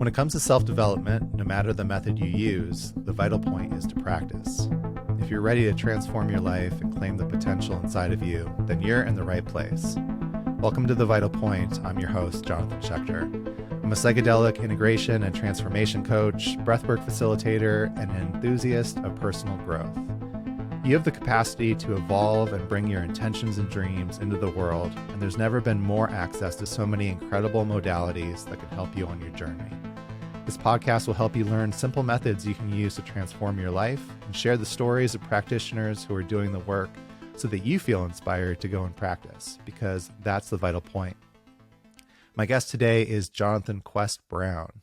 When it comes to self-development, no matter the method you use, the vital point is to practice. If you're ready to transform your life and claim the potential inside of you, then you're in the right place. Welcome to The Vital Point. I'm your host, Jonathan Schechter. I'm a psychedelic integration and transformation coach, breathwork facilitator, and an enthusiast of personal growth. You have the capacity to evolve and bring your intentions and dreams into the world, and there's never been more access to so many incredible modalities that can help you on your journey. This podcast will help you learn simple methods you can use to transform your life and share the stories of practitioners who are doing the work so that you feel inspired to go and practice, because that's the vital point. My guest today is Jonathan Quest Brown.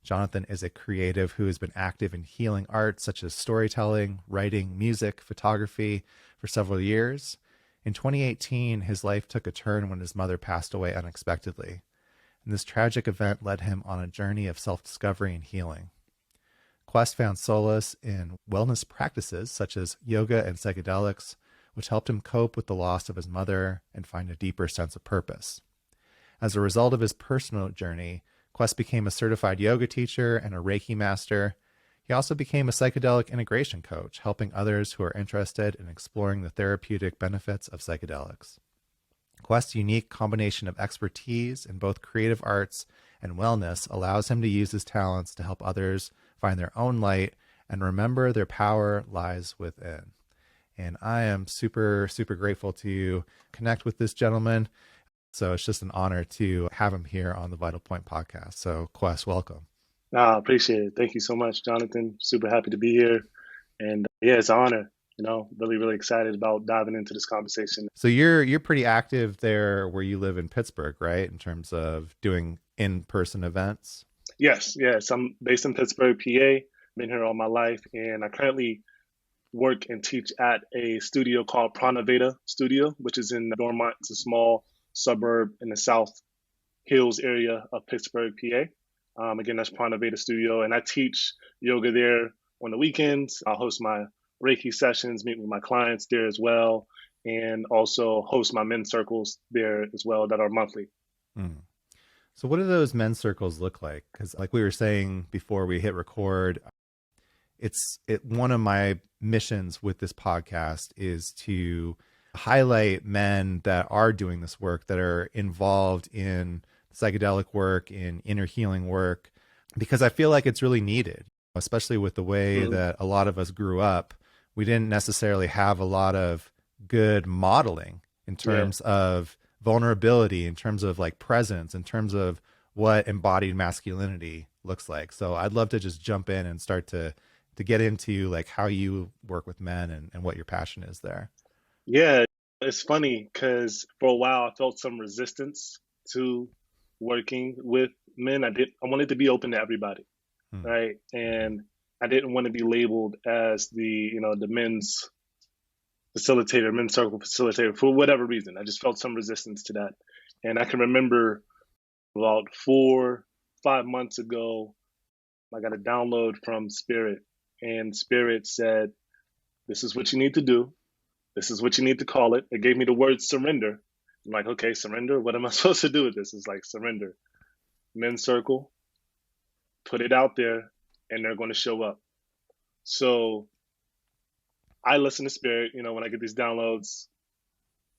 Jonathan is a creative who has been active in healing arts such as storytelling, writing, music, photography for several years. In 2018, his life took a turn when his mother passed away unexpectedly. And this tragic event led him on a journey of self-discovery and healing. Quest found solace in wellness practices such as yoga and psychedelics, which helped him cope with the loss of his mother and find a deeper sense of purpose. As a result of his personal journey, Quest became a certified yoga teacher and a Reiki master. He also became a psychedelic integration coach, helping others who are interested in exploring the therapeutic benefits of psychedelics. Quest's unique combination of expertise in both creative arts and wellness allows him to use his talents to help others find their own light and remember their power lies within. And I am super, super grateful to connect with this gentleman. So it's just an honor to have him here on the Vital Point podcast. So Quest, welcome. I appreciate it. Thank you so much, Jonathan. Super happy to be here. And yeah, it's an honor. Really, really excited about diving into this conversation. So you're pretty active there where you live in Pittsburgh, right? In terms of doing in-person events? Yes. I'm based in Pittsburgh, PA. Been here all my life. And I currently work and teach at a studio called Pranaveda Studio, which is in Dormont. It's a small suburb in the South Hills area of Pittsburgh, PA. Again, that's Pranaveda Studio. And I teach yoga there on the weekends. I'll host my Reiki sessions, meet with my clients there as well, and also host my men's circles there as well that are monthly. So what do those men's circles look like? Because like we were saying before we hit record, one of my missions with this podcast is to highlight men that are doing this work, that are involved in psychedelic work, in inner healing work, because I feel like it's really needed, especially with the way that a lot of us grew up. We didn't necessarily have a lot of good modeling in terms of vulnerability, in terms of like presence, in terms of what embodied masculinity looks like. So I'd love to just jump in and start to get into like how you work with men and what your passion is there. Yeah, it's funny because for a while I felt some resistance to working with men. I wanted to be open to everybody, right? And I didn't want to be labeled as the men's facilitator, men's circle facilitator for whatever reason. I just felt some resistance to that. And I can remember about 4-5 months ago, I got a download from Spirit, and Spirit said, "This is what you need to do. This is what you need to call it." It gave me the word surrender. I'm like, okay, surrender? What am I supposed to do with this? It's like surrender. Men's circle, put it out there, and they're going to show up. So I listen to Spirit. When I get these downloads,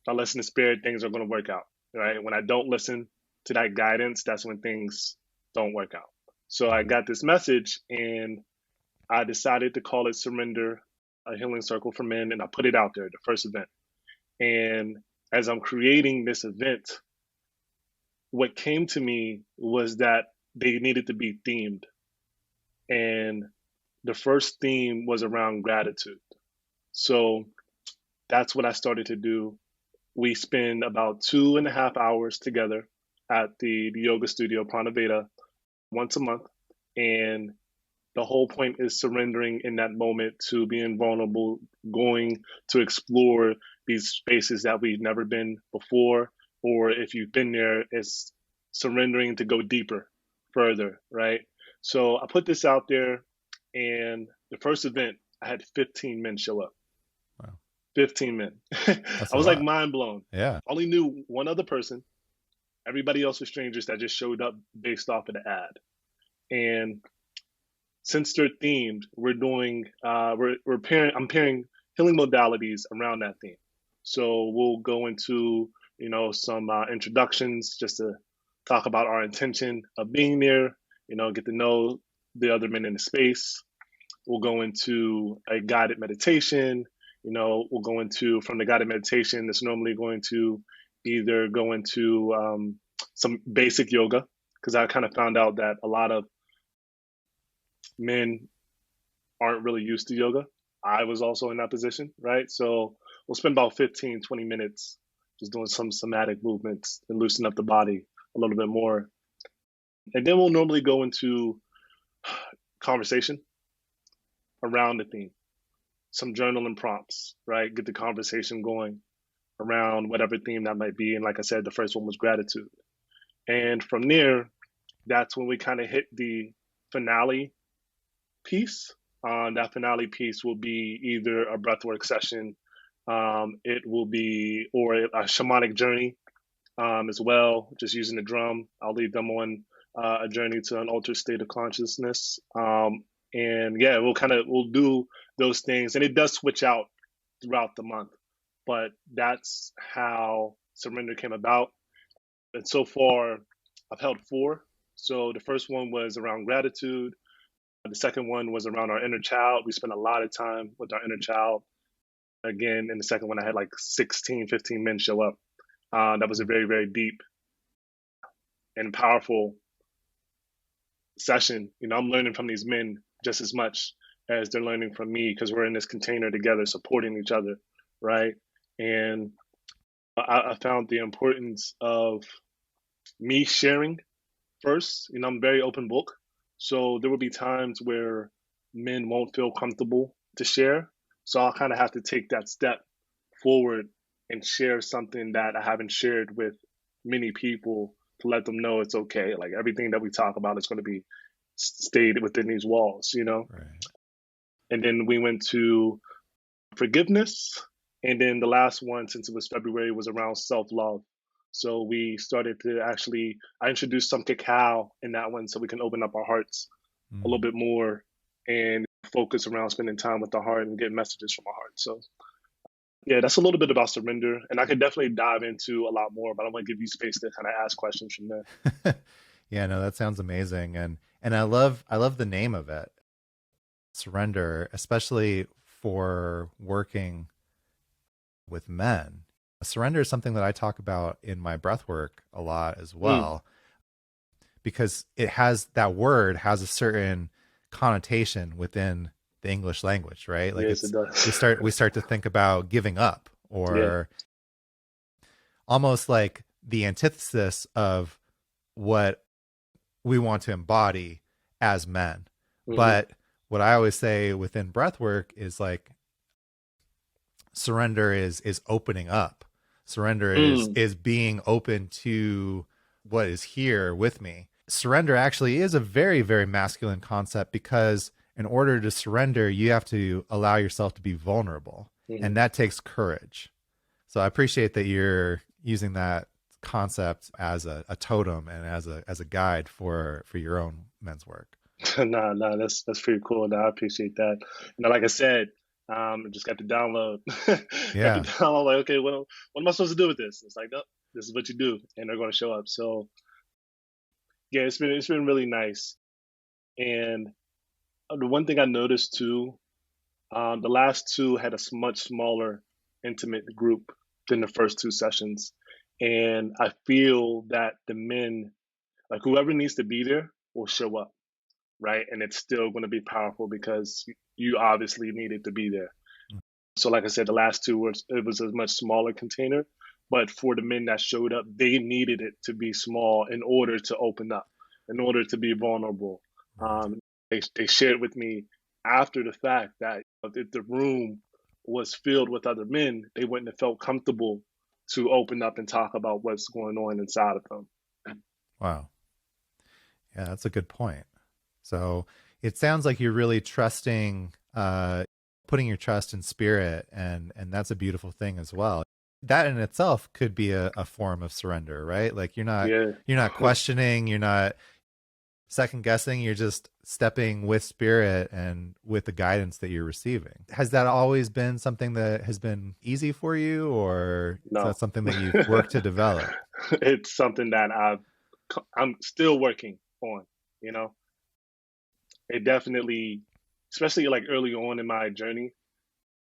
if I listen to Spirit, things are going to work out, right? When I don't listen to that guidance, that's when things don't work out. So I got this message, and I decided to call it Surrender, a healing circle for men, and I put it out there, the first event. And as I'm creating this event, what came to me was that they needed to be themed. And the first theme was around gratitude. So that's what I started to do. We spend about 2.5 hours together at the yoga studio, Pranaveda, once a month. And the whole point is surrendering in that moment to being vulnerable, going to explore these spaces that we've never been before. Or if you've been there, it's surrendering to go deeper, further, right? So I put this out there, and the first event, I had 15 men show up. Wow. 15 men. I was like mind blown. Yeah. Only knew one other person. Everybody else was strangers that just showed up based off of the ad. And since they're themed, we're doing we're pairing I'm pairing healing modalities around that theme. So we'll go into some introductions just to talk about our intention of being there. Get to know the other men in the space. We'll go into a guided meditation. We'll go into from the guided meditation. It's normally going to either go into some basic yoga because I kind of found out that a lot of men aren't really used to yoga. I was also in that position, right? So we'll spend about 15, 20 minutes just doing some somatic movements and loosen up the body a little bit more. And then we'll normally go into conversation around the theme, some journaling prompts, right? Get the conversation going around whatever theme that might be. And like I said, the first one was gratitude. And from there, that's when we kind of hit the finale piece. That finale piece will be either a breathwork session, it will be, or a shamanic journey as well, just using the drum. I'll lead them on a journey to an altered state of consciousness. And yeah, we'll do those things. And it does switch out throughout the month, but that's how Surrender came about. And so far, I've held 4. So the first one was around gratitude. The second one was around our inner child. We spent a lot of time with our inner child. Again, in the second one, I had like 16, 15 men show up. That was a very, very deep and powerful session. I'm learning from these men just as much as they're learning from me because we're in this container together, supporting each other, right? And I found the importance of me sharing first. I'm a very open book. So there will be times where men won't feel comfortable to share. So I'll kind of have to take that step forward and share something that I haven't shared with many people to let them know it's okay. Like everything that we talk about is going to be stayed within these walls, Right. And then we went to forgiveness. And then the last one, since it was February, was around self-love. So we started to I introduced some cacao in that one so we can open up our hearts a little bit more and focus around spending time with the heart and get messages from our heart. So yeah, that's a little bit about Surrender. And I could definitely dive into a lot more, but I want to give you space to kind of ask questions from there. Yeah, no, that sounds amazing. And I love the name of it. Surrender, especially for working with men. Surrender is something that I talk about in my breath work a lot as well, because that word has a certain connotation within the English language, right? Like yes, it does. we start to think about giving up or almost like the antithesis of what we want to embody as men. But what I always say within breath work is like surrender is opening up. Surrender is being open to what is here with me. Surrender actually is a very, very masculine concept because in order to surrender, you have to allow yourself to be vulnerable. And that takes courage. So I appreciate that you're using that concept as a totem and as a guide for your own men's work. No, that's pretty cool. No, I appreciate that. Like I said, I just got to download. Yeah. Got to download. Like, okay, what am I supposed to do with this? It's like, no, this is what you do, and they're going to show up. So, yeah, it's been really nice. And the one thing I noticed too, the last 2 had a much smaller, intimate group than the first 2 sessions, and I feel that the men, like whoever needs to be there, will show up. Right. And it's still going to be powerful because you obviously needed to be there. So like I said, the last 2 it was a much smaller container, but for the men that showed up, they needed it to be small in order to open up, in order to be vulnerable. They shared with me after the fact that if the room was filled with other men, they wouldn't have felt comfortable to open up and talk about what's going on inside of them. Wow. Yeah, that's a good point. So it sounds like you're really trusting, putting your trust in spirit, and that's a beautiful thing as well. That in itself could be a form of surrender, right? Like you're not questioning, you're not second guessing. You're just stepping with spirit and with the guidance that you're receiving. Has that always been something that has been easy for you, or is No. that something that you've worked to develop? It's something that I'm still working on, you know. It definitely, especially like early on in my journey,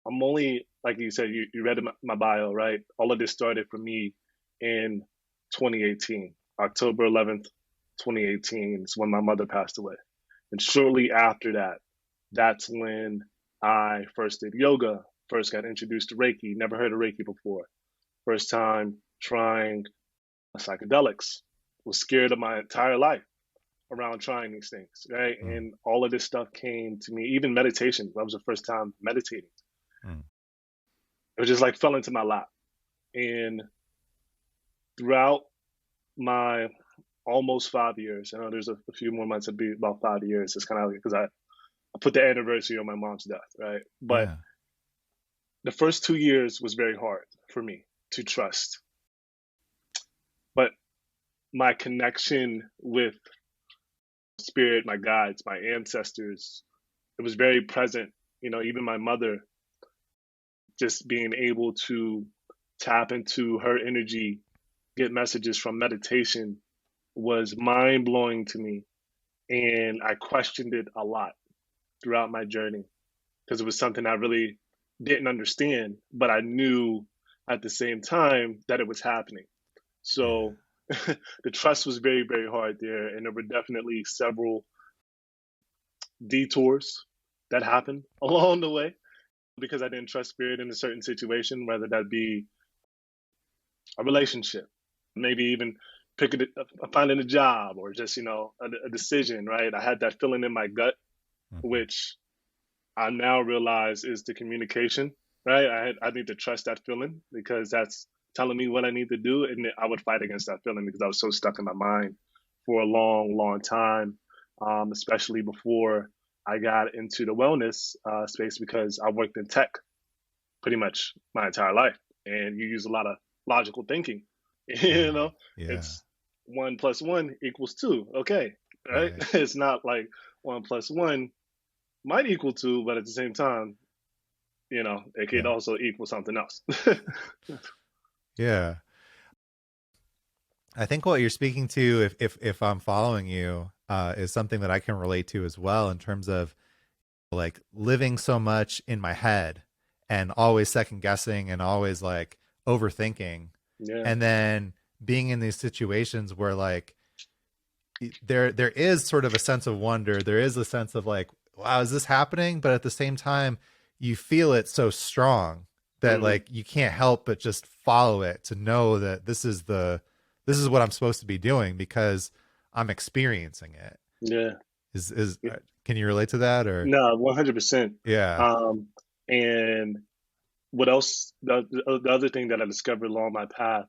I'm only, like you said, you read my bio, right? All of this started for me in 2018, October 11th, 2018 is when my mother passed away. And shortly after that, that's when I first did yoga, first got introduced to Reiki, never heard of Reiki before. First time trying psychedelics, was scared of my entire life around trying these things, right? Mm. And all of this stuff came to me, even meditation. That was the first time meditating. Mm. It was just like fell into my lap. And throughout my almost 5 years, I know there's a few more months, it'd be about 5 years. It's kind of because I put the anniversary on my mom's death, right? But Yeah. the first 2 years was very hard for me to trust. But my connection with spirit, my guides, my ancestors, it was very present. You know, even my mother, just being able to tap into her energy, get messages from meditation was mind blowing to me. And I questioned it a lot throughout my journey because it was something I really didn't understand, but I knew at the same time that it was happening. So the trust was very, very hard there. And there were definitely several detours that happened along the way because I didn't trust spirit in a certain situation, whether that be a relationship, maybe even finding a job, or just, you know, a decision, right? I had that feeling in my gut, which I now realize is the communication, right? I need to trust that feeling because that's telling me what I need to do. And I would fight against that feeling because I was so stuck in my mind for a long, long time, especially before I got into the wellness space, because I worked in tech pretty much my entire life. And you use a lot of logical thinking. You know, Yeah. it's 1+1=2. Okay, right? It's not like 1+1 might equal 2, but at the same time, you know, it could also equal something else. Yeah. I think what you're speaking to, if I'm following you, is something that I can relate to as well, in terms of like living so much in my head and always second guessing and always like overthinking. Yeah. And then being in these situations where like there is sort of a sense of wonder. There is a sense of like, wow, is this happening? But at the same time, you feel it so strong that like you can't help but just follow it, to know that this is what I'm supposed to be doing because I'm experiencing it. Yeah. Can you relate to that? Or No, 100%. yeah. And what else? The other thing that I discovered along my path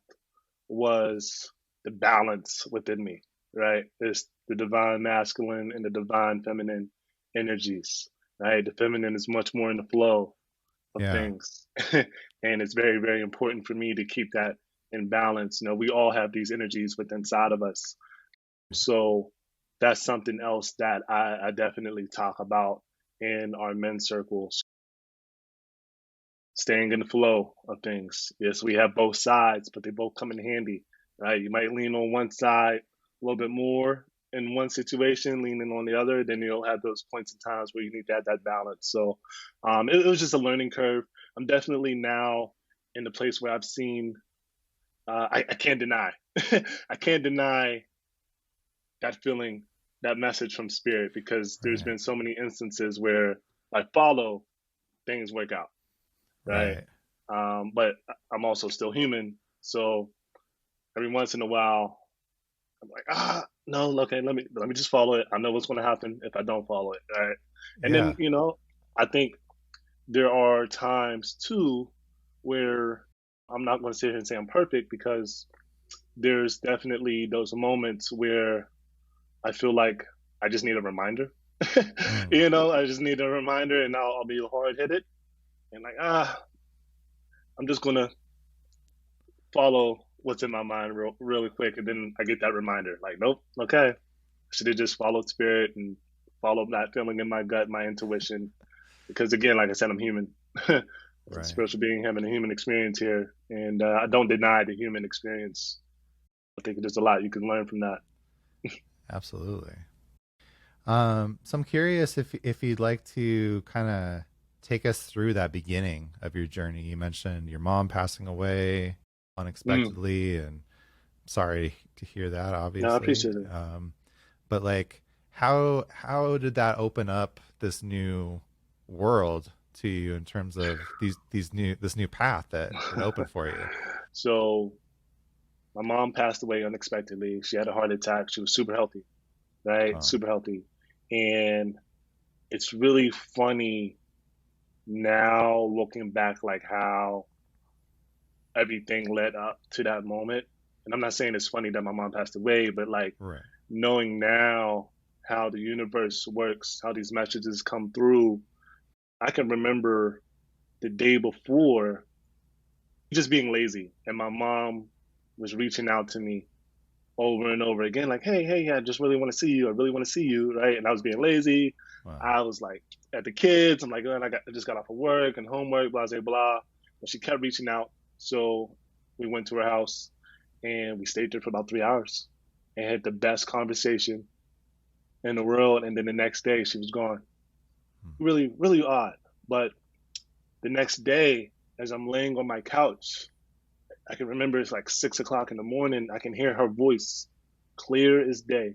was the balance within me, right? It's the divine masculine and the divine feminine energies, right? The feminine is much more in the flow of things. And it's very, very important for me to keep that in balance. You know, we all have these energies within inside of us. So that's something else that I definitely talk about in our men's circles. Staying in the flow of things. Yes, we have both sides, but they both come in handy, right? You might lean on one side a little bit more in one situation, leaning on the other, then you'll have those points and times where you need to have that balance. So it was just a learning curve. I'm definitely now in the place where I've seen, I can't deny, I can't deny that feeling, that message from spirit, because there's been so many instances where I follow, things work out. Right. But I'm also still human. So every once in a while, I'm like, no, okay, let me just follow it. I know what's going to happen if I don't follow it. Right. And then, you know, I think there are times too where I'm not going to sit here and say I'm perfect, because there's definitely those moments where I feel like I just need a reminder. You know, I just need a reminder, and I'll be hard headed and like, I'm just gonna follow what's in my mind really quick, and then I get that reminder. Like, nope, okay, should have just followed spirit and followed that feeling in my gut, my intuition. Because again, like I said, I'm human. As a Right. spiritual being having a human experience here, and I don't deny the human experience. I think there's a lot you can learn from that. Absolutely. So I'm curious if you'd like to kind of take us through that beginning of your journey. You mentioned your mom passing away Mm. unexpectedly, and sorry to hear that, No, I obviously. appreciate it. But like, how did that open up this new world to you in terms of this new path that it opened for you? So my mom passed away unexpectedly. She had a heart attack. She was super healthy, right? Oh, Super healthy. And it's really funny now looking back, like how everything led up to that moment. And I'm not saying it's funny that my mom passed away, but like right. knowing now how the universe works, how these messages come through, I can remember the day before just being lazy. And my mom was reaching out to me over and over again, like, hey, I just really want to see you. I really want to see you. Right. And I was being lazy. Wow. I was like at the kids. I'm like, oh, I just got off of work and homework, blah, blah, blah. But she kept reaching out. So we went to her house and we stayed there for about 3 hours and had the best conversation in the world. And then the next day she was gone. Hmm. Really, really odd. But the next day, as I'm laying on my couch, I can remember it's like 6 o'clock in the morning. I can hear her voice clear as day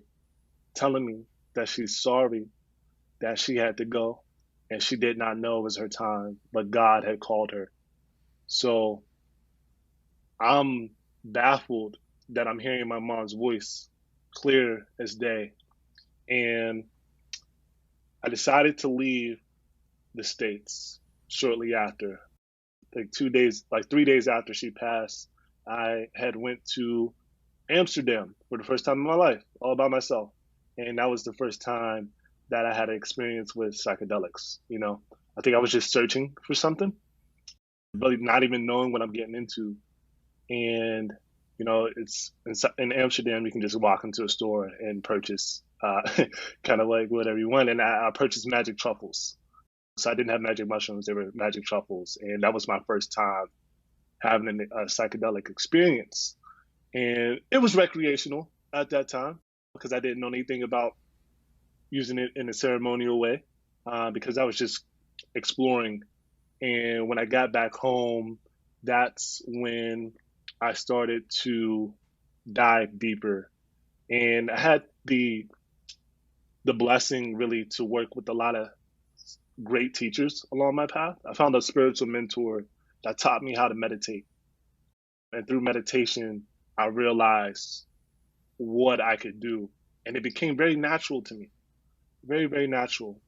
telling me that she's sorry that she had to go and she did not know it was her time, but God had called her. So I'm baffled that I'm hearing my mom's voice clear as day. And I decided to leave the States shortly after. Like 2 days, like 3 days after she passed, I had went to Amsterdam for the first time in my life, all by myself. And that was the first time that I had an experience with psychedelics. I think I was just searching for something, really not even knowing what I'm getting into. And, it's in Amsterdam, you can just walk into a store and purchase kind of like whatever you want. And I purchased magic truffles. So I didn't have magic mushrooms, they were magic truffles. And that was my first time having a psychedelic experience. And it was recreational at that time because I didn't know anything about using it in a ceremonial way because I was just exploring. And when I got back home, that's when I started to dive deeper. And I had the blessing really to work with a lot of great teachers along my path. I found a spiritual mentor that taught me how to meditate. And through meditation, I realized what I could do. And it became very natural to me, very, very natural.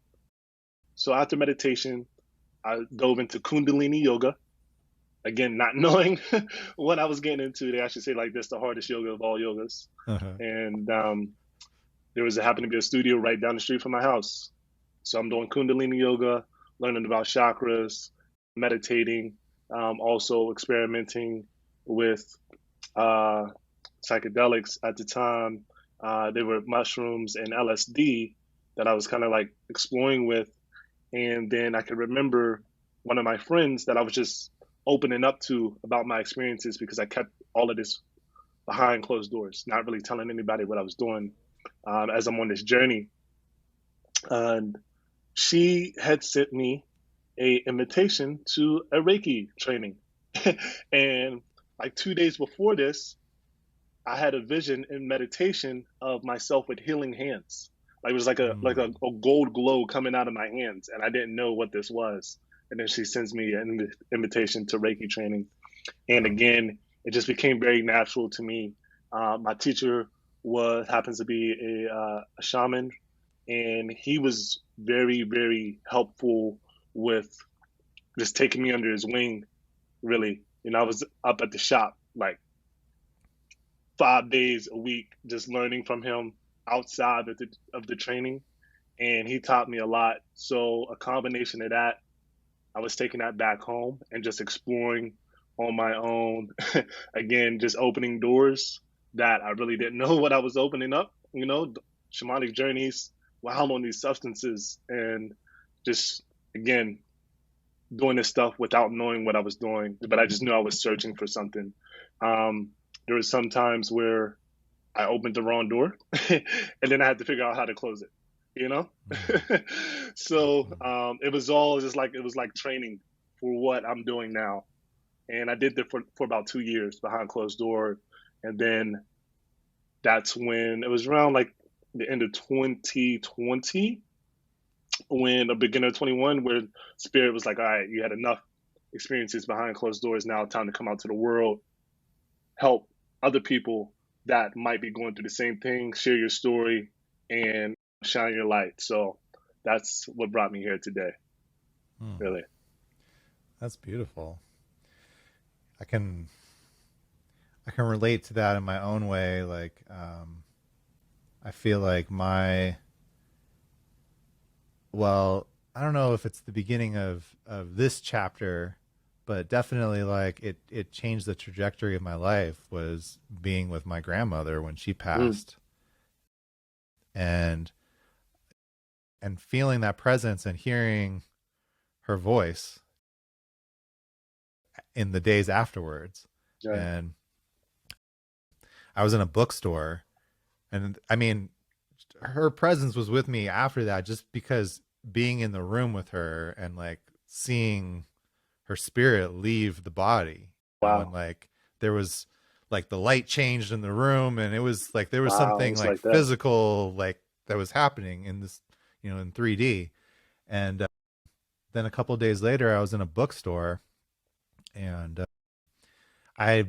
So after meditation, I dove into Kundalini yoga. Again, not knowing what I was getting into. They actually say like this, the hardest yoga of all yogas. Uh-huh. And there happened to be a studio right down the street from my house. So I'm doing Kundalini yoga, learning about chakras, meditating, also experimenting with uh, psychedelics at the time. They were mushrooms and LSD that I was kind of like exploring with. And then I could remember one of my friends that I was just opening up to about my experiences because I kept all of this behind closed doors, not really telling anybody what I was doing as I'm on this journey. And she had sent me a invitation to a Reiki training. And like 2 days before this, I had a vision in meditation of myself with healing hands. Like it was like Mm. a gold glow coming out of my hands, and I didn't know what this was. And then she sends me an invitation to Reiki training, and Wow. again, it just became very natural to me. My teacher was happens to be a shaman, and he was very very helpful with just taking me under his wing. Really, I was up at the shop like 5 days a week, just learning from him outside of the training. And he taught me a lot. So a combination of that, I was taking that back home and just exploring on my own. Again, just opening doors that I really didn't know what I was opening up, shamanic journeys while on these substances, and just again doing this stuff without knowing what I was doing, but I just knew I was searching for something. There was some times where I opened the wrong door and then I had to figure out how to close it, you know? So it was all just like, it was like training for what I'm doing now. And I did that for about 2 years behind closed door. And then that's when it was around like the end of 2020, when a beginner 21, where spirit was like, all right, you had enough experiences behind closed doors. Now time to come out to the world, help other people that might be going through the same thing, share your story and shine your light. So that's what brought me here today. Really. That's beautiful. I can relate to that in my own way. Like, I feel like well, I don't know if it's the beginning of this chapter, but definitely like it changed the trajectory of my life, was being with my grandmother when she passed. And feeling that presence and hearing her voice in the days afterwards. Yeah. And I was in a bookstore, and I mean, her presence was with me after that, just because being in the room with her and like seeing her spirit leave the body. Wow. And like there was like the light changed in the room, and it was like there was something like that. physical like that was happening in this, you know, in 3D. And then a couple of days later I was in a bookstore, and I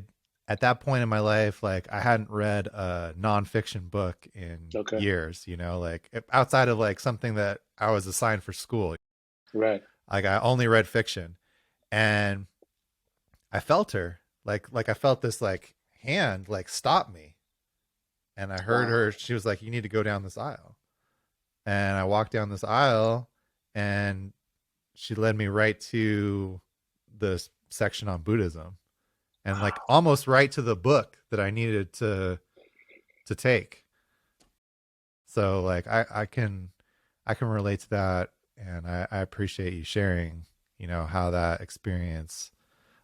at that point in my life, like I hadn't read a nonfiction book in years, you know, like outside of like something that I was assigned for school. Right. Like I only read fiction, and I felt her, like I felt this like hand like stop me, and I heard her. She was like, "You need to go down this aisle," and I walked down this aisle, and she led me right to the section on Buddhism. And like almost right to the book that I needed to take. So like I can relate to that, and I appreciate you sharing, you know, how that experience,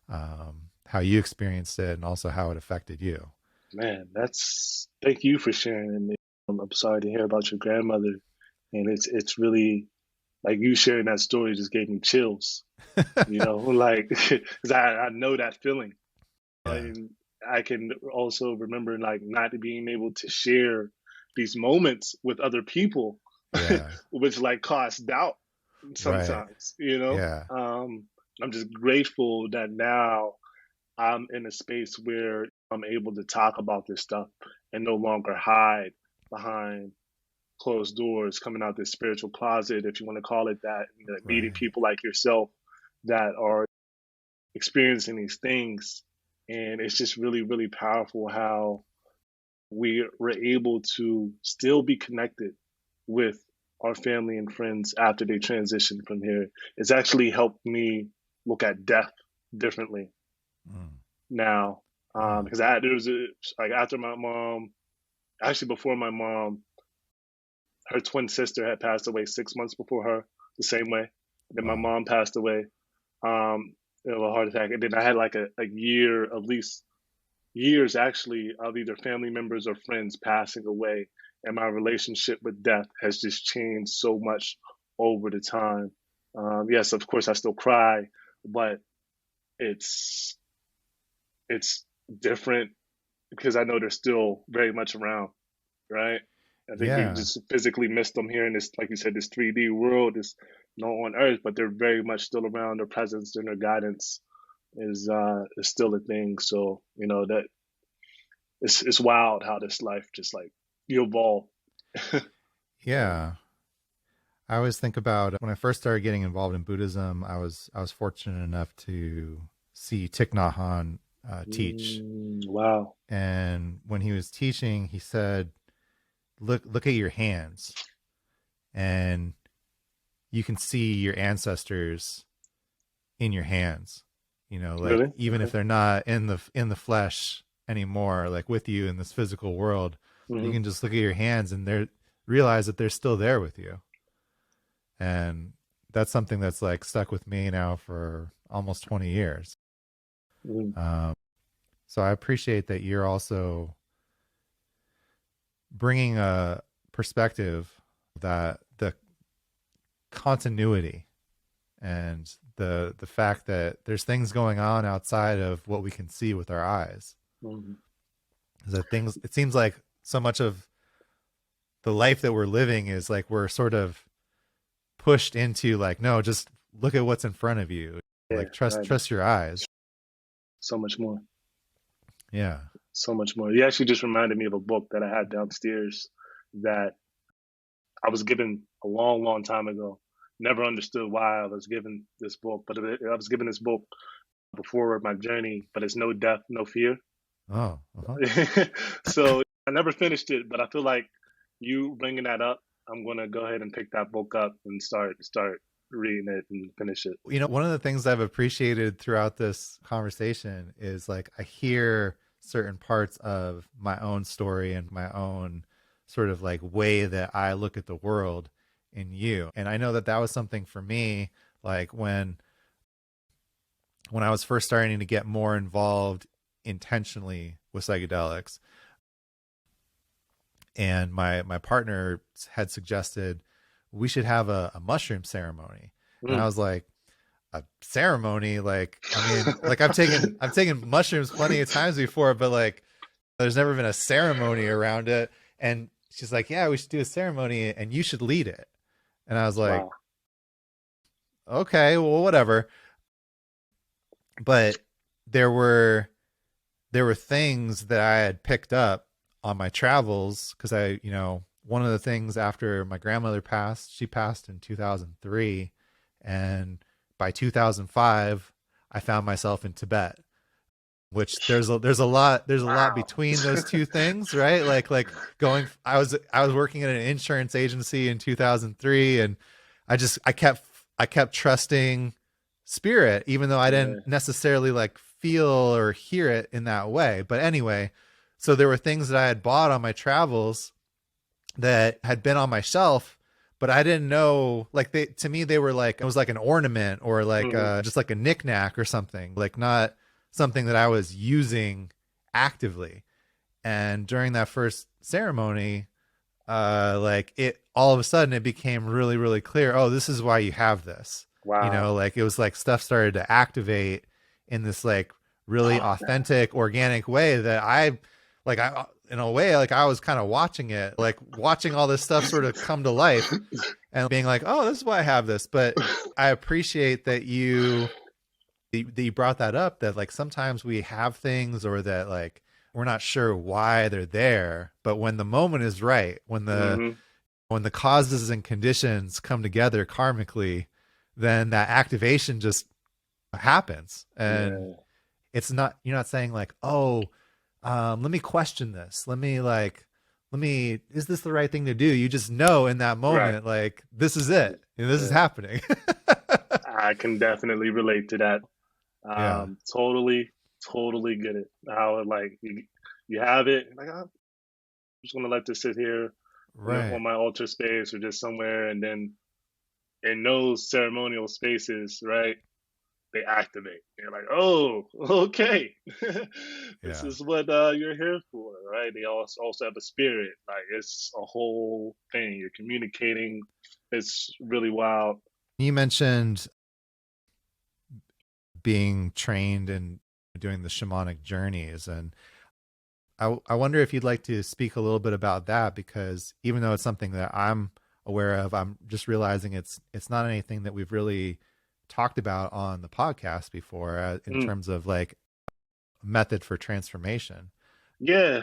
how you experienced it, and also how it affected you. Man, thank you for sharing. And I'm sorry to hear about your grandmother, and it's really like you sharing that story just gave me chills. You know, like because I know that feeling. Yeah. And I can also remember like not being able to share these moments with other people, which like cause doubt sometimes, you know? Yeah. I'm just grateful that now I'm in a space where I'm able to talk about this stuff and no longer hide behind closed doors, coming out this spiritual closet, if you want to call it that, you know, meeting people like yourself that are experiencing these things. And it's just really, really powerful how we were able to still be connected with our family and friends after they transitioned from here. It's actually helped me look at death differently now. Because there was like after my mom, actually before my mom, her twin sister had passed away 6 months before her, the same way. Then my mom passed away. Of a heart attack, and then I had like a year, at least years actually, of either family members or friends passing away, and my relationship with death has just changed so much over the time. Yes, of course I still cry, but it's different because I know they're still very much around, right? I think we just physically missed them here in this, like you said, this 3D world, this not on Earth, but they're very much still around. Their presence and their guidance is still a thing. So you know that it's wild how this life just like you evolve. Yeah. I always think about when I first started getting involved in Buddhism, I was fortunate enough to see Thich Nhat Hanh teach. Wow. And when he was teaching, he said, look at your hands, and you can see your ancestors in your hands, you know, like even if they're not in the flesh anymore, like with you in this physical world, you can just look at your hands, and realize that they're still there with you. And that's something that's like stuck with me now for almost 20 years. Mm. So I appreciate that you're also bringing a perspective that the continuity and the fact that there's things going on outside of what we can see with our eyes. Mm-hmm. That things, it seems like so much of the life that we're living is like we're sort of pushed into like, no, just look at what's in front of you. Yeah, Like trust your eyes. so much more. Yeah. So much more. You actually just reminded me of a book that I had downstairs that I was given a long, long time ago. Never understood why I was given this book, but I was given this book before my journey, but it's No Death, No Fear. Oh, uh-huh. So I never finished it, but I feel like you bringing that up, I'm going to go ahead and pick that book up and start reading it and finish it. You know, one of the things I've appreciated throughout this conversation is like I hear certain parts of my own story and my own sort of like way that I look at the world in you. And I know that that was something for me, like when I was first starting to get more involved intentionally with psychedelics, and my partner had suggested we should have a mushroom ceremony. And I was like, a ceremony? Like, I mean, like I've taken mushrooms plenty of times before, but like there's never been a ceremony around it. And she's like, yeah, we should do a ceremony and you should lead it. And I was like, Wow. okay, well, whatever. But there were things that I had picked up on my travels, because I, you know, one of the things after my grandmother passed, she passed in 2003, and by 2005 I found myself in Tibet, which there's a lot between those two things, right? Like going, I was working at an insurance agency in 2003, and I kept trusting spirit, even though I didn't necessarily like feel or hear it in that way. But anyway, so there were things that I had bought on my travels that had been on my shelf, but I didn't know, like to me, they were like, it was like an ornament or like just like a knickknack or something, like not something that I was using actively. And during that first ceremony, like it, all of a sudden it became really, really clear. Oh, this is why you have this. Wow. You know, like it was like stuff started to activate in this like really authentic, organic way that I in a way, like I was kind of watching it, like watching all this stuff sort of come to life and being like, oh, this is why I have this. But I appreciate that you brought that up, that like sometimes we have things or that like we're not sure why they're there, but when the moment is right, when the causes and conditions come together karmically, then that activation just happens. And it's not, you're not saying like, oh, let me question this. Let me, is this the right thing to do? You just know in that moment, like, this is it. This is happening. I can definitely relate to that. Totally get it. How like you have it, like I'm just gonna let this sit here on my altar space or just somewhere, and then in those ceremonial spaces, right? They activate. You're like, oh, okay, this is what you're here for, right? They also have a spirit. Like it's a whole thing. You're communicating. It's really wild. You mentioned being trained and doing the shamanic journeys, and I wonder if you'd like to speak a little bit about that, because even though it's something that I'm aware of, I'm just realizing it's not anything that we've really talked about on the podcast before in terms of like method for transformation. Yeah.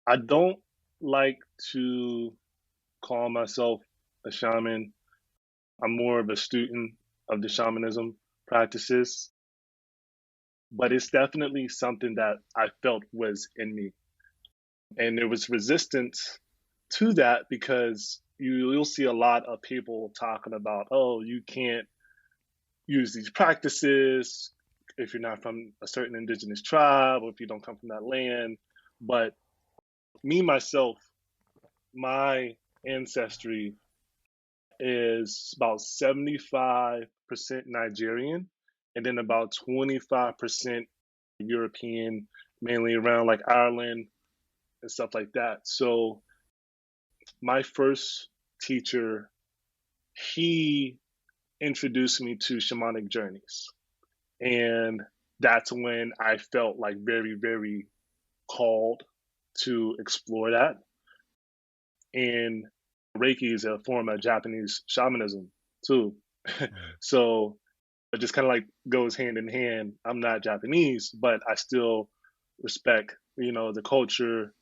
I don't like to call myself a shaman. I'm more of a student of the shamanism practices, but it's definitely something that I felt was in me. And there was resistance to that because you'll see a lot of people talking about, oh, you can't use these practices if you're not from a certain indigenous tribe or if you don't come from that land. But Me, myself, my ancestry is about 75% Nigerian and then about 25% European, mainly around like Ireland and stuff like that. So my first teacher, he introduced me to shamanic journeys. And that's when I felt like very, very called to explore that. And Reiki is a form of Japanese shamanism too. So it just kind of like goes hand in hand. I'm not Japanese, but I still respect, the culture,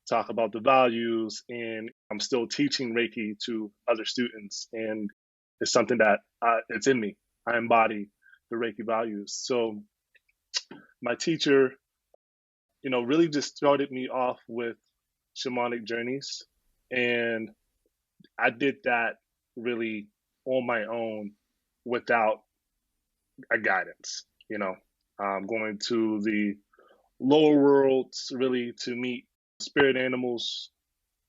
talk about the values, and I'm still teaching Reiki to other students. And it's something that it's in me. I embody the Reiki values. So my teacher, really just started me off with shamanic journeys. And I did that really on my own without a guidance, going to the lower worlds really to meet spirit animals,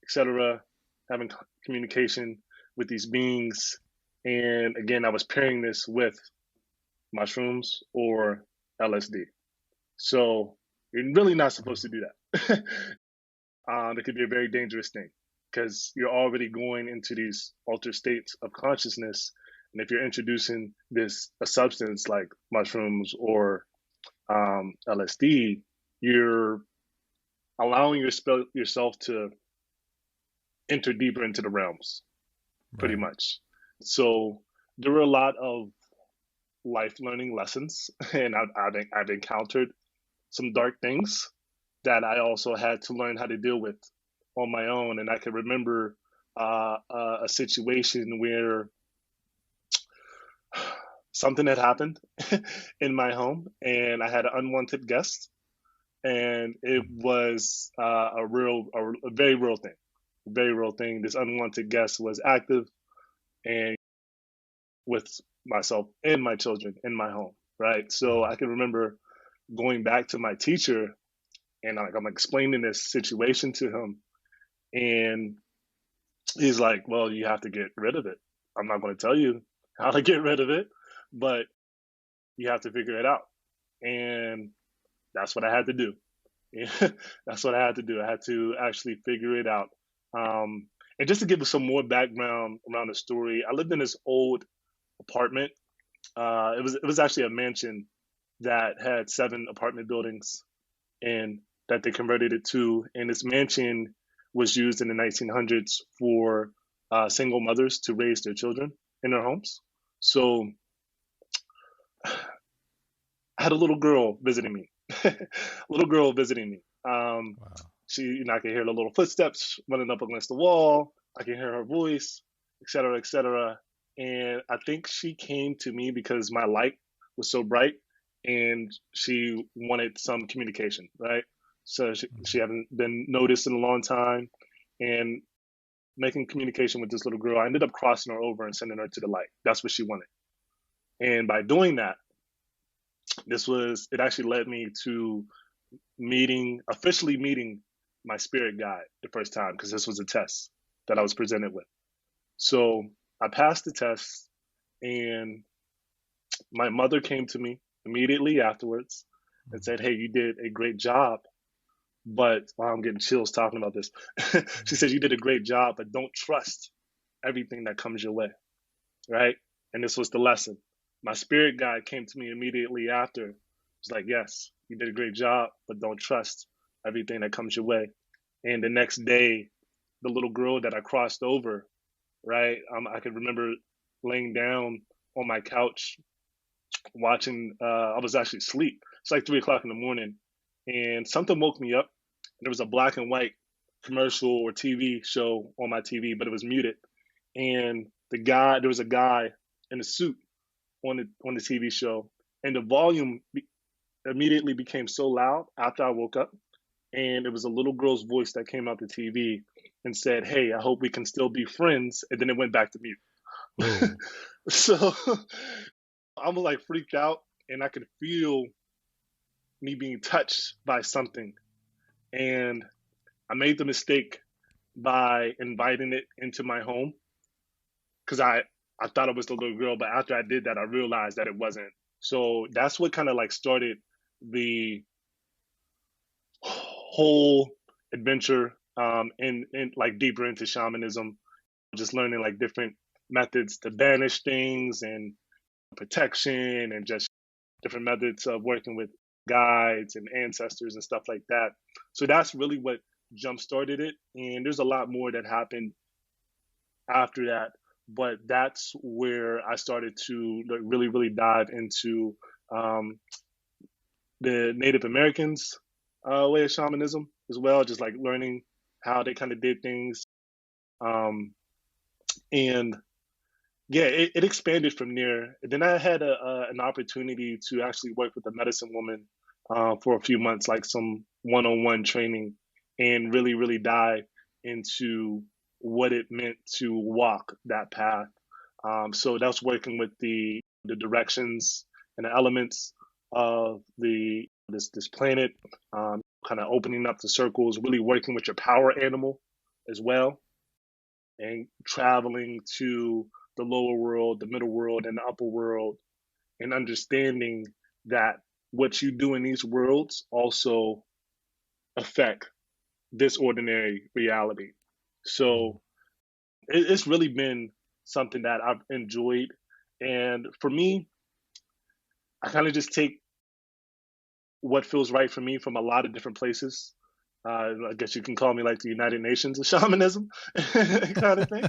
etc., having communication with these beings. And again, I was pairing this with mushrooms or LSD. So you're really not supposed to do that. It could be a very dangerous thing because you're already going into these altered states of consciousness. And if you're introducing a substance like mushrooms or LSD, you're allowing yourself to enter deeper into the realms, pretty much. So there were a lot of life learning lessons, and I've encountered some dark things that I also had to learn how to deal with on my own. And I can remember a situation where something had happened in my home, and I had an unwanted guest, and it was a very real thing. This unwanted guest was active and with myself and my children in my home, right? So I can remember going back to my teacher, and I'm explaining this situation to him, and he's like, "Well, you have to get rid of it. I'm not going to tell you how to get rid of it, but you have to figure it out." And that's what I had to do. That's what I had to do. I had to actually figure it out. And just to give us some more background around the story, I lived in this old apartment. It was actually a mansion that had 7 apartment buildings, and that they converted it to. And this mansion was used in the 1900s for single mothers to raise their children in their homes. So I had a little girl visiting me. Wow. I could hear the little footsteps running up against the wall. I can hear her voice, et cetera, et cetera. And I think she came to me because my light was so bright, and she wanted some communication, right? So she hadn't been noticed in a long time, and making communication with this little girl, I ended up crossing her over and sending her to the light. That's what she wanted. And by doing that, it actually led me to officially meeting my spirit guide the first time, because this was a test that I was presented with. So I passed the test, and my mother came to me immediately afterwards and said, "Hey, you did a great job, but," wow, I'm getting chills talking about this. She said, "You did a great job, but don't trust everything that comes your way," right? And this was the lesson. My spirit guide came to me immediately after. It was like, "Yes, you did a great job, but don't trust everything that comes your way." And the next day, the little girl that I crossed over, right? I could remember laying down on my couch watching. I was actually asleep. It's like 3 o'clock in the morning, and something woke me up. There was a black and white commercial or TV show on my TV, but it was muted. And there was a guy in a suit on the TV show, and the volume immediately became so loud after I woke up, and it was a little girl's voice that came out the TV and said, "Hey, I hope we can still be friends," and then it went back to mute. So I was like freaked out, and I could feel me being touched by something. And I made the mistake by inviting it into my home because I thought it was the little girl, but after I did that, I realized that it wasn't. So that's what kind of like started the whole adventure in like deeper into shamanism, just learning like different methods to banish things and protection and just different methods of working with guides and ancestors and stuff like that. So that's really what jump started it. And there's a lot more that happened after that, but that's where I started to like, really, really dive into um, the Native Americans' way of shamanism as well, just like learning how they kind of did things. Um, and yeah, it expanded from there. Then I had an opportunity to actually work with a medicine woman for a few months, like some one-on-one training, and really, really dive into what it meant to walk that path. So that's working with the directions and the elements of the this planet, kind of opening up the circles, really working with your power animal as well, and traveling to the lower world, the middle world, and the upper world, and understanding that what you do in these worlds also affect this ordinary reality. So it's really been something that I've enjoyed. And for me, I kind of just take what feels right for me from a lot of different places. I guess you can call me like the United Nations of shamanism kind of thing.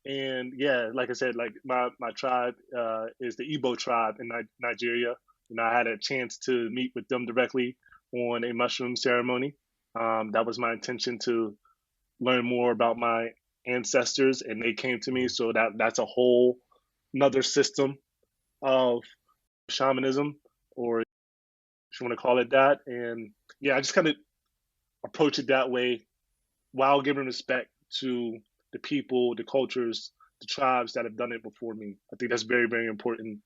And yeah, like I said, like my tribe is the Igbo tribe in Nigeria. And I had a chance to meet with them directly on a mushroom ceremony. That was my intention to learn more about my ancestors, and they came to me. So that's a whole another system of shamanism, or if you want to call it that. And yeah, I just kind of approach it that way while giving respect to the people, the cultures, the tribes that have done it before me. I think that's very, very important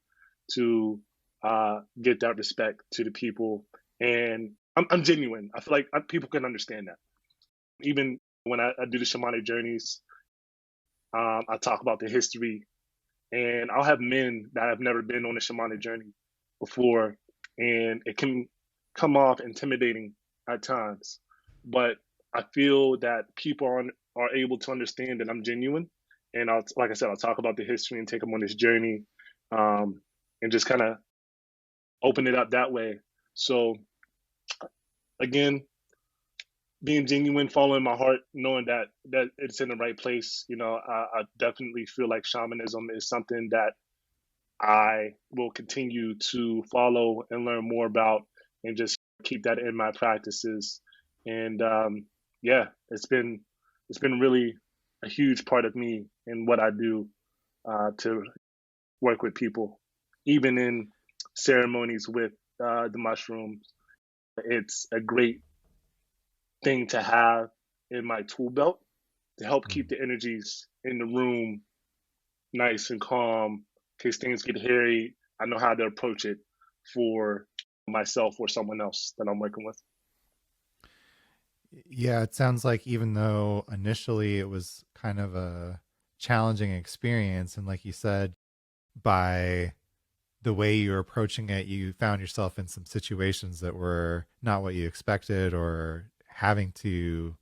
to get that respect to the people. And I'm genuine. I feel like people can understand that. Even when I do the shamanic journeys, I talk about the history, and I'll have men that have never been on a shamanic journey before, and it can come off intimidating at times. But I feel that people are able to understand that I'm genuine, and like I said, I'll talk about the history and take them on this journey, and just kind of open it up that way. So again, being genuine, following my heart, knowing that it's in the right place. I definitely feel like shamanism is something that I will continue to follow and learn more about, and just keep that in my practices. And yeah, it's been really a huge part of me and what I do to work with people, even in ceremonies with the mushrooms. It's a great thing to have in my tool belt to help keep the energies in the room nice and calm. In case things get hairy, I know how to approach it for myself or someone else that I'm working with. Yeah, it sounds like even though initially it was kind of a challenging experience, and like you said, by the way you were approaching it, you found yourself in some situations that were not what you expected, or having to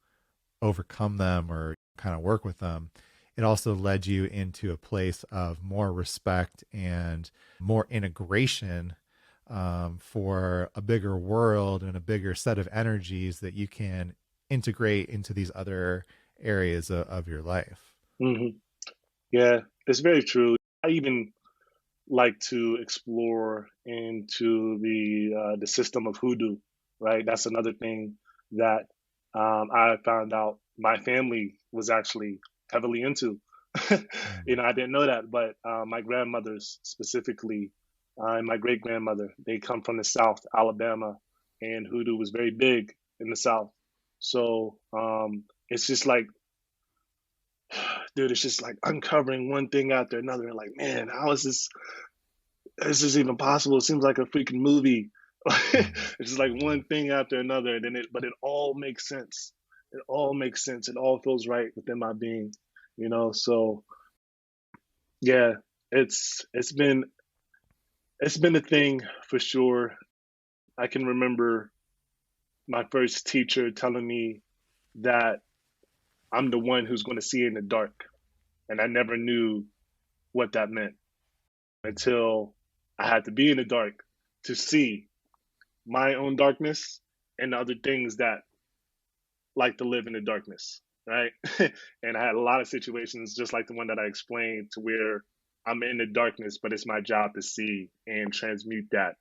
overcome them or kind of work with them. It also led you into a place of more respect and more integration, for a bigger world and a bigger set of energies that you can integrate into these other areas of your life. Hmm. Yeah, it's very true. I even like to explore into the system of hoodoo, right? That's another thing that I found out my family was actually heavily into. I didn't know that, but my grandmothers specifically, and my great grandmother, they come from the South, Alabama, and hoodoo was very big in the South. So it's just like, dude, it's just like uncovering one thing after another, and like, man, how is this? Is this even possible? It seems like a freaking movie. It's just like one thing after another, and then but it all makes sense. It all makes sense. It all feels right within my being, you know. So yeah, it's been a thing for sure. I can remember my first teacher telling me that I'm the one who's going to see in the dark, and I never knew what that meant until I had to be in the dark to see my own darkness and the other things that like to live in the darkness, right? And I had a lot of situations just like the one that I explained to where I'm in the darkness, but it's my job to see and transmute that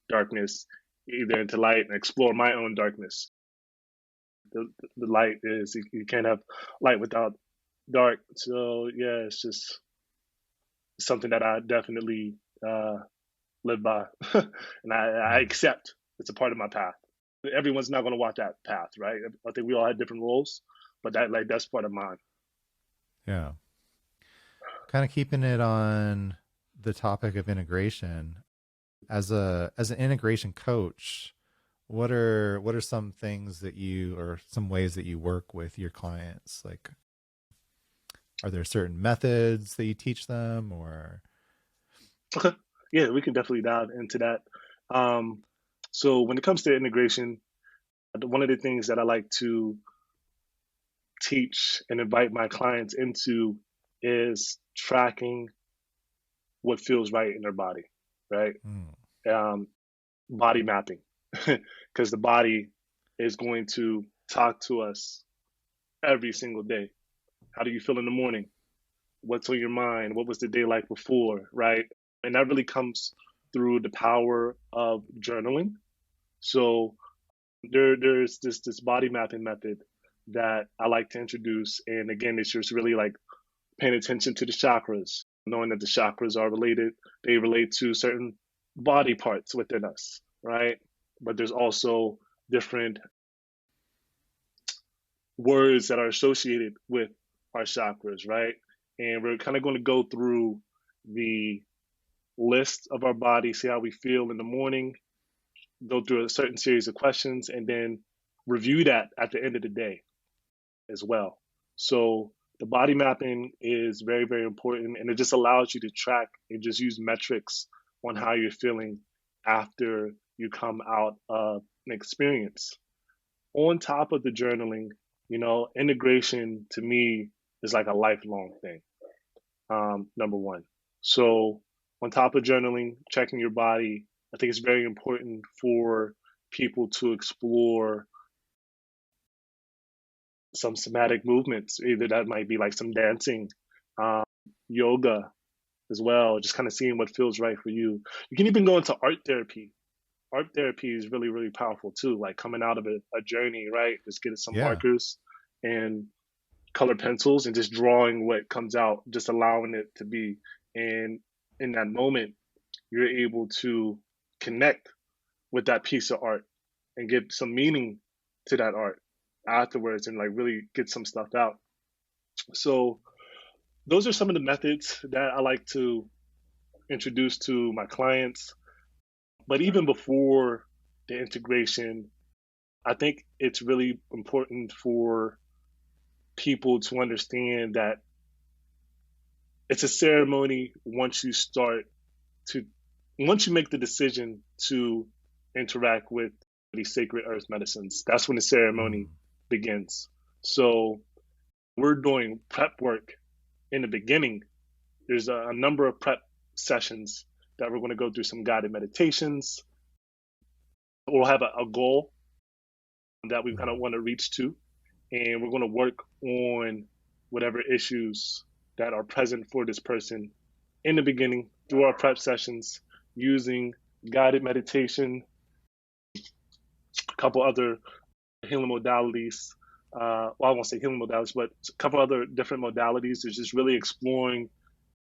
darkness either into light and explore my own darkness. The light is, you can't have light without dark. So yeah, it's just something that I definitely live by, and I accept it's a part of my path. Everyone's not going to walk that path, right? I think we all had different roles, but that's part of mine. Yeah. Kind of keeping it on the topic of integration, as an integration coach, what are some things that you, or some ways that you work with your clients? Like, are there certain methods that you teach them, or? Okay. Yeah, we can definitely dive into that. Um, so when it comes to integration, one of the things that I like to teach and invite my clients into is tracking what feels right in their body, right? Um, Body mapping, because the body is going to talk to us every single day. How do you feel in the morning? What's on your mind? What was the day like before, right? And that really comes through the power of journaling. So there's this body mapping method that I like to introduce. And again, it's just really like paying attention to the chakras, knowing that the chakras are related. They relate to certain body parts within us, right? But there's also different words that are associated with our chakras, right? And we're kind of going to go through the list of our body, see how we feel in the morning, go through a certain series of questions, and then review that at the end of the day as well. So the body mapping is very, very important, and it just allows you to track and just use metrics on how you're feeling after you come out of an experience. On top of the journaling, integration to me is like a lifelong thing. Number one. So on top of journaling, checking your body, I think it's very important for people to explore some somatic movements. Either that might be like some dancing, yoga as well, just kind of seeing what feels right for you. You can even go into art therapy. Art therapy is really, really powerful too, like coming out of a journey, right? Just getting some markers and color pencils and just drawing what comes out, just allowing it to be. And in that moment, you're able to connect with that piece of art and give some meaning to that art afterwards and like really get some stuff out. So those are some of the methods that I like to introduce to my clients. But even before the integration, I think it's really important for people to understand that it's a ceremony once you make the decision to interact with these sacred earth medicines. That's when the ceremony begins. So we're doing prep work in the beginning. There's a number of prep sessions that we're going to go through some guided meditations. We'll have a goal that we kind of want to reach to, and we're going to work on whatever issues that are present for this person in the beginning through our prep sessions using guided meditation, a couple other healing modalities. I won't say healing modalities, but a couple other different modalities is just really exploring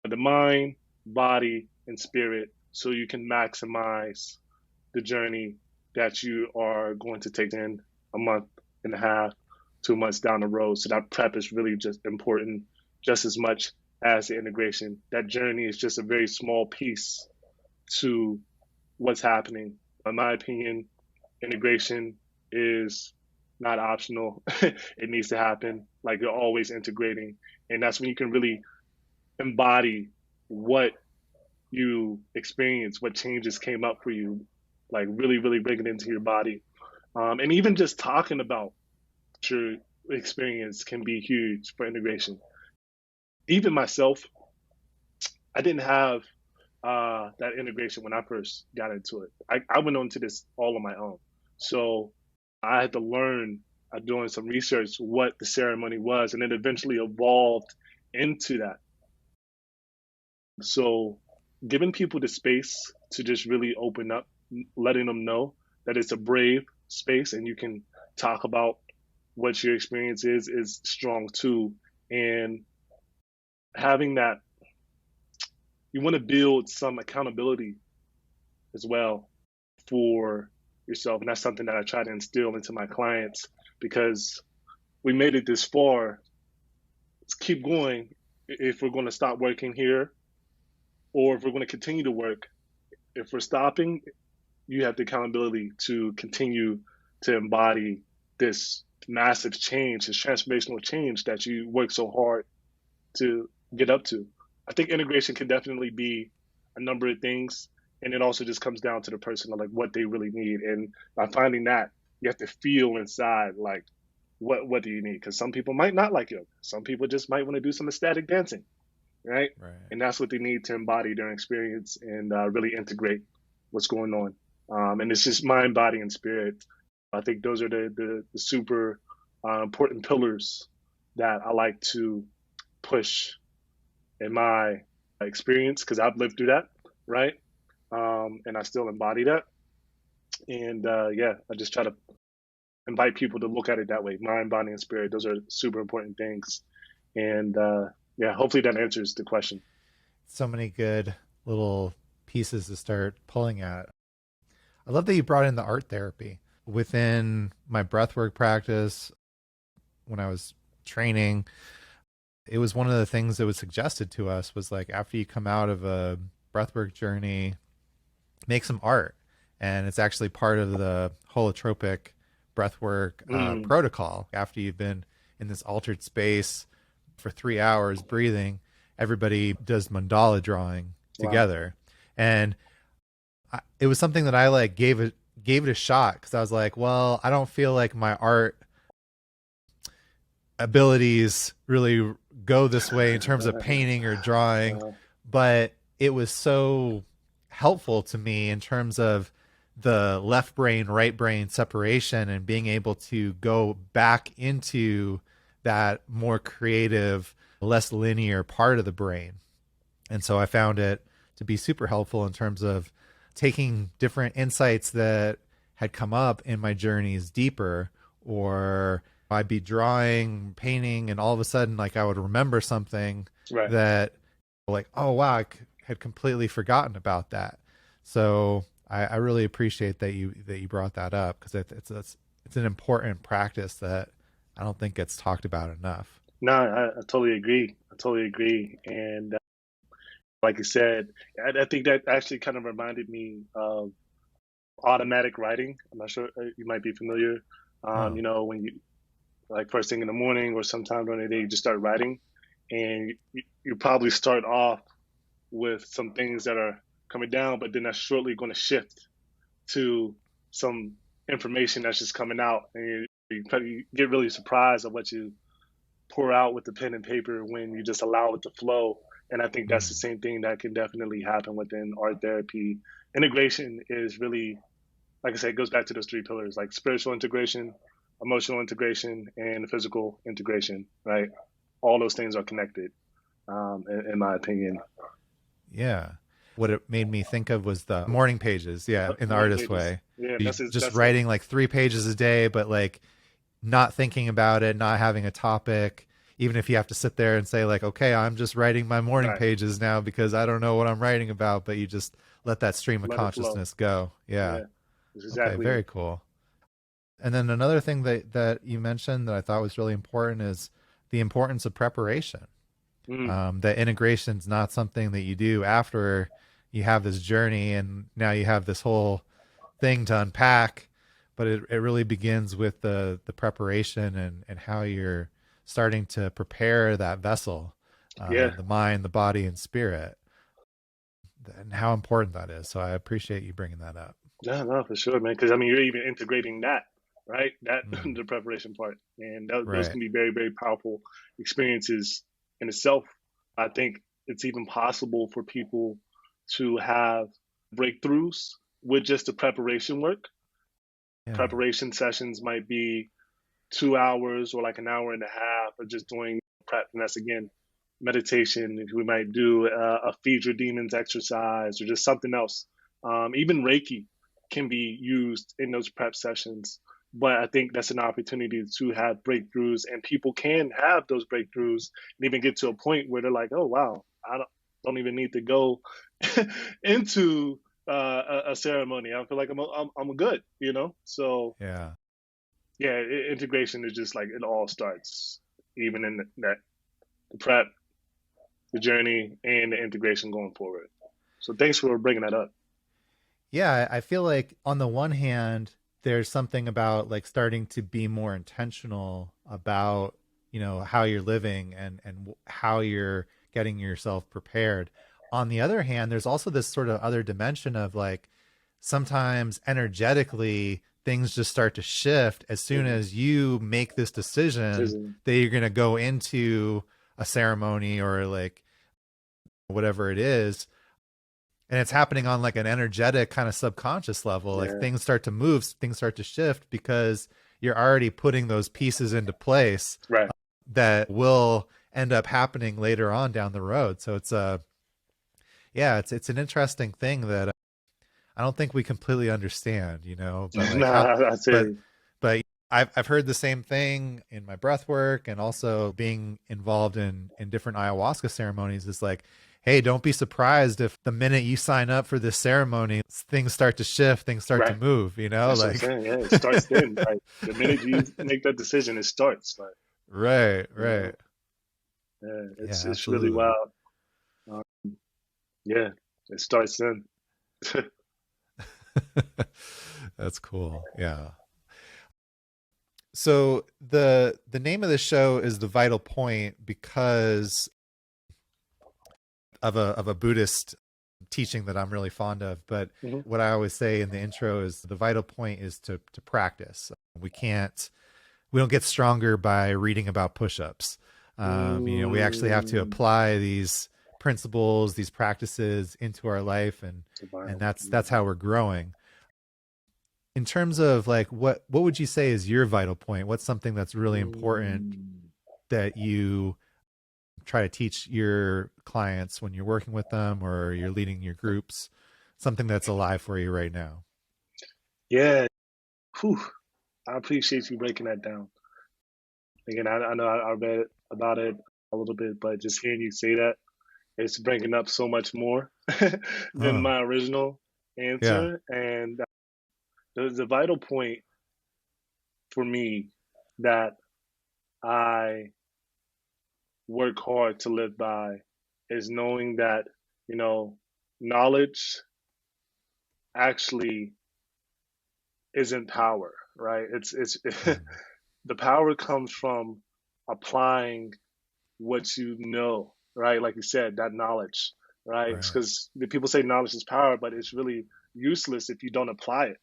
the mind, body, and spirit so you can maximize the journey that you are going to take in a month and a half, 2 months down the road. So that prep is really just important just as much as the integration. That journey is just a very small piece to what's happening In my opinion, integration is not optional. It needs to happen. Like you're always integrating. And that's when you can really embody what you experience, what changes came up for you, like really, really bring it into your body. And even just talking about your experience can be huge for integration. Even myself, I didn't have that integration when I first got into it. I went on to this all on my own. So I had to learn doing some research what the ceremony was, and it eventually evolved into that. So giving people the space to just really open up, letting them know that it's a brave space and you can talk about what your experience is strong too. And having that, you want to build some accountability as well for yourself. And that's something that I try to instill into my clients, because we made it this far. Let's keep going. If we're going to stop working here, or if we're going to continue to work, if we're stopping, you have the accountability to continue to embody this massive change, this transformational change that you work so hard to get up to. I think integration can definitely be a number of things. And it also just comes down to the person, like what they really need. And by finding that, you have to feel inside, like, what do you need? Because some people might not like yoga. Some people just might want to do some ecstatic dancing, right? And that's what they need to embody their experience and really integrate what's going on. And it's just mind, body, and spirit. I think those are the super important pillars that I like to push in my experience, because I've lived through that, right? And I still embody that. And I just try to invite people to look at it that way. Mind, body, and spirit. Those are super important things. And hopefully that answers the question. So many good little pieces to start pulling at. I love that you brought in the art therapy within my breathwork practice. When I was training, it was one of the things that was suggested to us was like, after you come out of a breathwork journey, make some art. And it's actually part of the holotropic breathwork protocol. After you've been in this altered space for 3 hours breathing, everybody does mandala drawing together. And it was something that I like gave it a shot, because I was like, well, I don't feel like my art abilities really go this way in terms of painting or drawing, but it was so helpful to me in terms of the left brain, right brain separation, and being able to go back into that more creative, less linear part of the brain. And so I found it to be super helpful in terms of taking different insights that had come up in my journeys deeper, or I'd be drawing, painting, and all of a sudden, like, I would remember something that, like, oh wow, I had completely forgotten about that. So I really appreciate that you brought that up, because it's an important practice that I don't think gets talked about enough. No, I totally agree. And like you said, I think that actually kind of reminded me of automatic writing. I'm not sure you might be familiar. You know, when you, like, first thing in the morning or sometime during the day, you just start writing, and you probably start off with some things that are coming down, but then that's shortly going to shift to some information that's just coming out, and you get really surprised at what you pour out with the pen and paper when you just allow it to flow. And I think that's the same thing that can definitely happen within art therapy. Integration is really, like I said, it goes back to those three pillars, like spiritual integration, emotional integration, and physical integration, right? All those things are connected, in my opinion. Yeah. What it made me think of was the morning pages. Yeah. In the artist way. Yeah, just writing like 3 pages a day, but like not thinking about it, not having a topic, even if you have to sit there and say like, okay, I'm just writing my morning pages now because I don't know what I'm writing about, but you just let that stream of consciousness go. Yeah. Exactly. Okay, very cool. And then another thing that you mentioned that I thought was really important is the importance of preparation. That integration is not something that you do after you have this journey and now you have this whole thing to unpack, but it really begins with the preparation and how you're starting to prepare that vessel, Yeah. the mind, the body, and spirit, and how important that is. So I appreciate you bringing that up. Yeah, no, for sure, man. Because I mean, you're even integrating that, right? That Mm, the preparation part, and those right. can be very, very powerful experiences in itself. I think it's even possible for people to have breakthroughs with just the preparation work. Yeah. Preparation sessions might be 2 hours or like an hour and a half of just doing prep, and that's again meditation. We might do a feed your demons exercise or just something else. Even Reiki can be used in those prep sessions. But I think that's an opportunity to have breakthroughs, and people can have those breakthroughs and even get to a point where they're like, "Oh wow, I don't even need to go into a ceremony. I feel like I'm good," you know. So Yeah. yeah, integration is just like it all starts, even in that the prep, the journey, and the integration going forward. So thanks for bringing that up. Yeah, I feel like on the one hand, there's something about like starting to be more intentional about, how you're living and how you're getting yourself prepared. On the other hand, there's also this sort of other dimension of like sometimes energetically things just start to shift as soon Mhm. as you make this decision that you're going to go into a ceremony or like whatever it is, and it's happening on like an energetic kind of subconscious level. Like Yeah, things start to move, things start to shift because you're already putting those pieces into place right. that will end up happening later on down the road. So it's yeah, it's an interesting thing that I don't think we completely understand, but like how, Nah, I but say, but I've heard the same thing in my breath work and also being involved in different ayahuasca ceremonies. Is like, hey, don't be surprised if the minute you sign up for this ceremony, things start to shift, things start to right. move, That's what I'm like saying. Yeah, it starts then. Like the minute you make that decision, it starts. Like right, you know, right. yeah, Yeah, it's really absolutely. wild. Um, yeah, it starts then. That's cool. Yeah. So the name of the show is The Vital Point because of a Buddhist teaching that I'm really fond of. But Hmm. what I always say in the intro is the vital point is to practice. We don't get stronger by reading about push-ups. We actually have to Mm, apply these principles, these practices into our life, and divine. that's how we're growing. In terms of like what would you say is your vital point? What's something that's really important Mm. that you try to teach your clients when you're working with them or you're leading your groups, something that's alive for you right now? Yeah, whew, I appreciate you breaking that down. Again, I know I read about it a little bit, but just hearing you say that, it's bringing up so much more than Oh, my original yeah. answer. And the vital point for me that I work hard to live by is knowing that, you know, knowledge actually isn't power, right? It's Mm, the power comes from applying what you know, right? Like you said, that knowledge, right? right. Because the people say knowledge is power, but it's really useless if you don't apply it.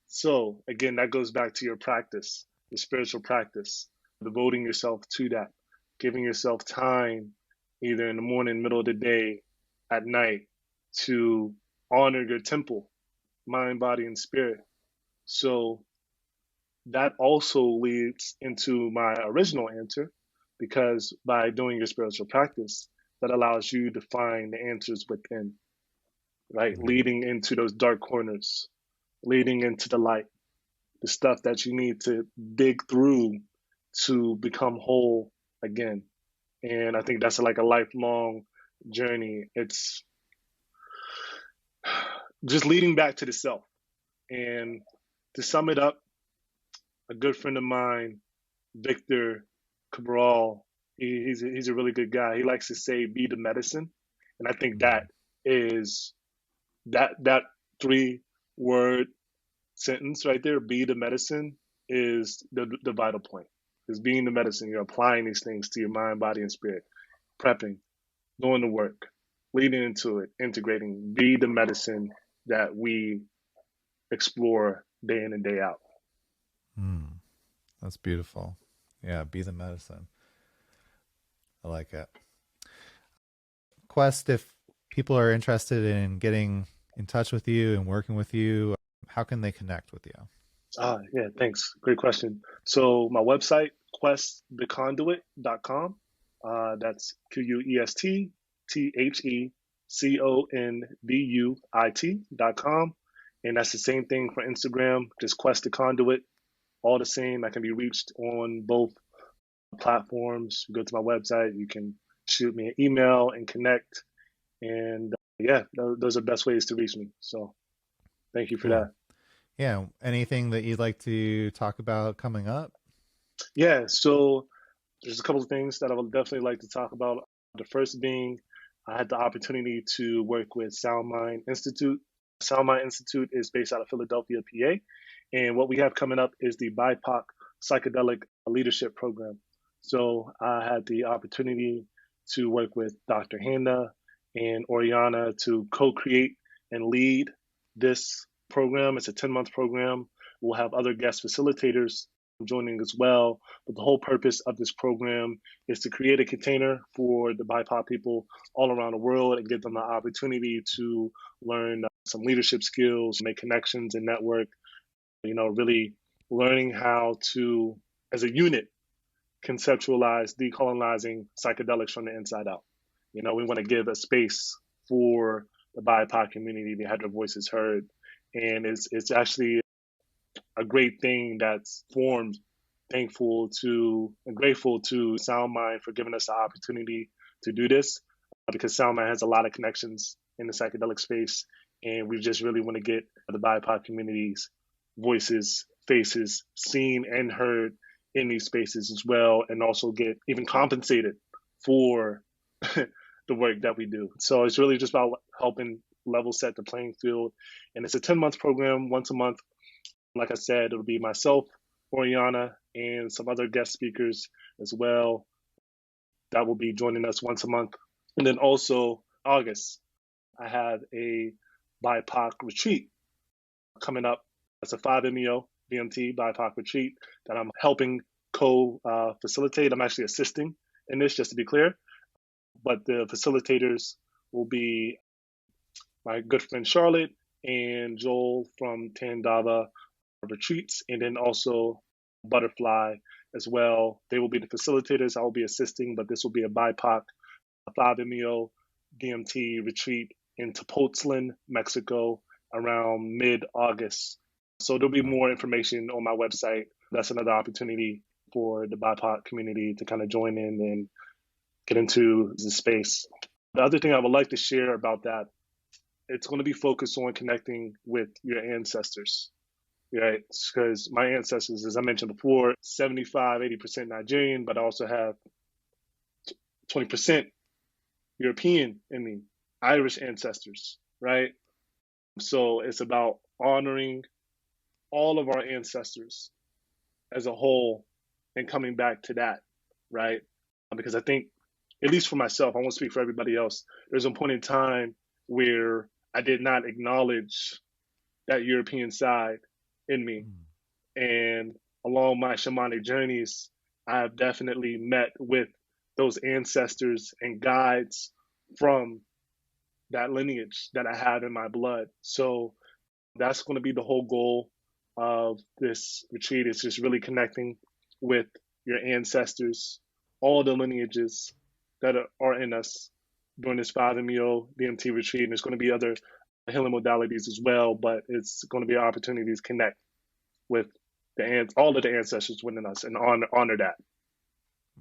So again, that goes back to your practice, your spiritual practice, devoting yourself to that, giving yourself time, either in the morning, middle of the day, at night, to honor your temple, mind, body, and spirit. So that also leads into my original answer, because by doing your spiritual practice, that allows you to find the answers within, right? Mm, Leading into those dark corners, leading into the light, the stuff that you need to dig through to become whole again. And I think that's like a lifelong journey. It's just leading back to the self. And to sum it up, a good friend of mine, Victor Cabral, he's a really good guy. He likes to say, "Be the medicine," and I think that mm, is that 3 word sentence right there, be the medicine, is the vital point. Because being the medicine, you're applying these things to your mind, body, and spirit, prepping, doing the work, leading into it, integrating, be the medicine that we explore day in and day out. That's beautiful. Yeah, be the medicine. I like it. Quest, if people are interested in getting in touch with you and working with you, how can they connect with you? Yeah, thanks. Great question. So my website, questtheconduit.com. That's QuestTheconduit.com. And that's the same thing for Instagram, just Quest the Conduit, all the same. I can be reached on both platforms. You go to my website, you can shoot me an email and connect. And yeah, those are best ways to reach me. So thank you for that. Yeah. Anything that you'd like to talk about coming up? Yeah. So there's a couple of things that I would definitely like to talk about. The first being, I had the opportunity to work with Sound Mind Institute. Sound Mind Institute is based out of Philadelphia, PA. And what we have coming up is the BIPOC Psychedelic Leadership Program. So I had the opportunity to work with Dr. Hannah and Oriana to co-create and lead this program. It's a 10-month program. We'll have other guest facilitators joining as well. But the whole purpose of this program is to create a container for the BIPOC people all around the world and give them the opportunity to learn some leadership skills, make connections and network, really learning how to, as a unit, conceptualize decolonizing psychedelics from the inside out. We want to give a space for the BIPOC community to have their voices heard. And it's actually a great thing that's formed. Thankful to and grateful to Sound Mind for giving us the opportunity to do this, because Sound Mind has a lot of connections in the psychedelic space, and we just really want to get the BIPOC community's voices, faces seen and heard in these spaces as well, and also get even compensated for the work that we do. So it's really just about helping level set the playing field. And it's a 10-month program, once a month. Like I said, it'll be myself, Oriana, and some other guest speakers as well that will be joining us once a month. And then also August, I have a BIPOC retreat coming up. It's a 5-MeO DMT BIPOC retreat that I'm helping co-facilitate. I'm actually assisting in this, just to be clear. But the facilitators will be my good friend Charlotte and Joel from Tandava Retreats, and then also Butterfly as well. They will be the facilitators. I will be assisting, but this will be a BIPOC 5-MeO DMT retreat in Tepoztlan, Mexico, around mid-August. So there'll be more information on my website. That's another opportunity for the BIPOC community to kind of join in and get into the space. The other thing I would like to share about that, it's going to be focused on connecting with your ancestors, right? Because my ancestors, as I mentioned before, 75, 80% Nigerian, but I also have 20% European in me, Irish ancestors, right? So it's about honoring all of our ancestors as a whole and coming back to that, right? Because I think, at least for myself, I won't speak for everybody else, there's a point in time where I did not acknowledge that European side in me. And along my shamanic journeys, I have definitely met with those ancestors and guides from that lineage that I have in my blood. So that's going to be the whole goal of this retreat, is just really connecting with your ancestors, all the lineages that are in us during this 5-MeO DMT retreat. And there's going to be other healing modalities as well, but it's going to be an opportunity to connect with all of the ancestors within us and honor that.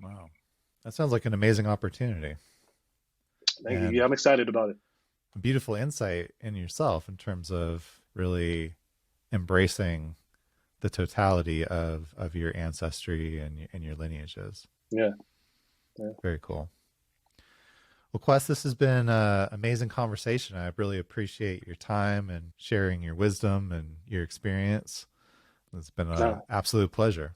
Wow. That sounds like an amazing opportunity. Thank you. Yeah, I'm excited about it. A beautiful insight in yourself in terms of really embracing the totality of your ancestry and your lineages. Yeah. Very cool. Well, Quest, this has been an amazing conversation. I really appreciate your time and sharing your wisdom and your experience. It's been an No, absolute pleasure.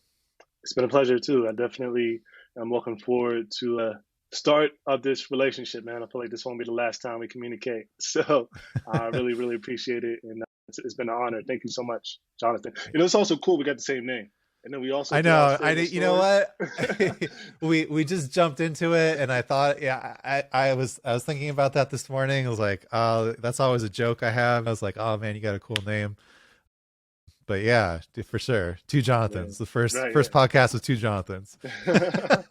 it's been a pleasure too. I definitely am looking forward to start of this relationship, man. I feel like this won't be the last time we communicate. So I really, really appreciate it, and it's been an honor. Thank you so much, Jonathan. You know, it's also cool we got the same name, and then we also I did our know. stable You know stories. what? We just jumped into it, and I thought, yeah, I was thinking about that this morning. I was like, oh, that's always a joke I have. I was like, oh man, you got a cool name. But yeah, for sure, two Yeah, Jonathans. The first right, first podcast with two Jonathans. yeah.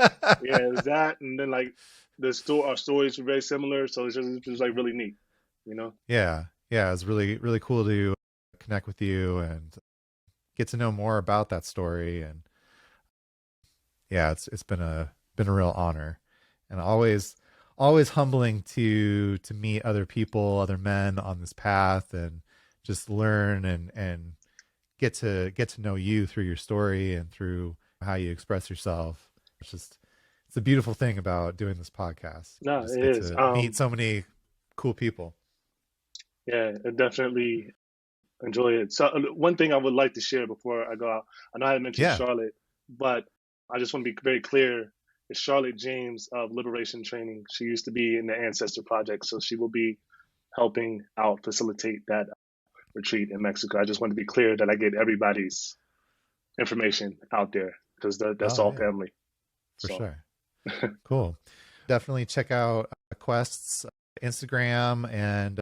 Yeah, it was that, and then like our stories were very similar, so it's just like really neat, you know. Yeah, yeah, it was really really cool to connect with you and get to know more about that story. And yeah, it's been a real honor, and always humbling to meet other people, other men on this path, and just learn and get to know you through your story and through how you express yourself. It's a beautiful thing about doing this podcast. You No, just it get is. to meet so many cool people. Yeah, I definitely enjoy it. So one thing I would like to share before I go out, I know I had mentioned Yeah. Charlotte, but I just want to be very clear. It's Charlotte James of Liberation Training. She used to be in the Ancestor Project, so she will be helping out facilitate that retreat in Mexico. I just want to be clear that I get everybody's information out there because that's Oh all yeah, family. for So sure. Cool. Definitely check out Quest's Instagram, and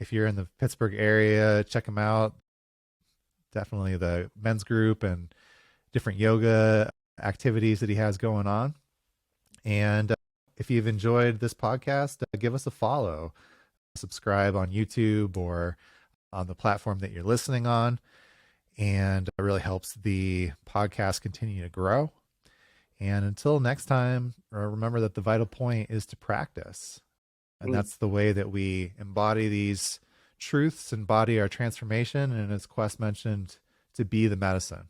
if you're in the Pittsburgh area, check them out. Definitely the men's group and different yoga activities that he has going on. And if you've enjoyed this podcast, give us a follow, subscribe on YouTube or on the platform that you're listening on. And it really helps the podcast continue to grow. And until next time, remember that the vital point is to practice. And mm, that's the way that we embody these truths, embody our transformation. And as Quest mentioned, to be the medicine.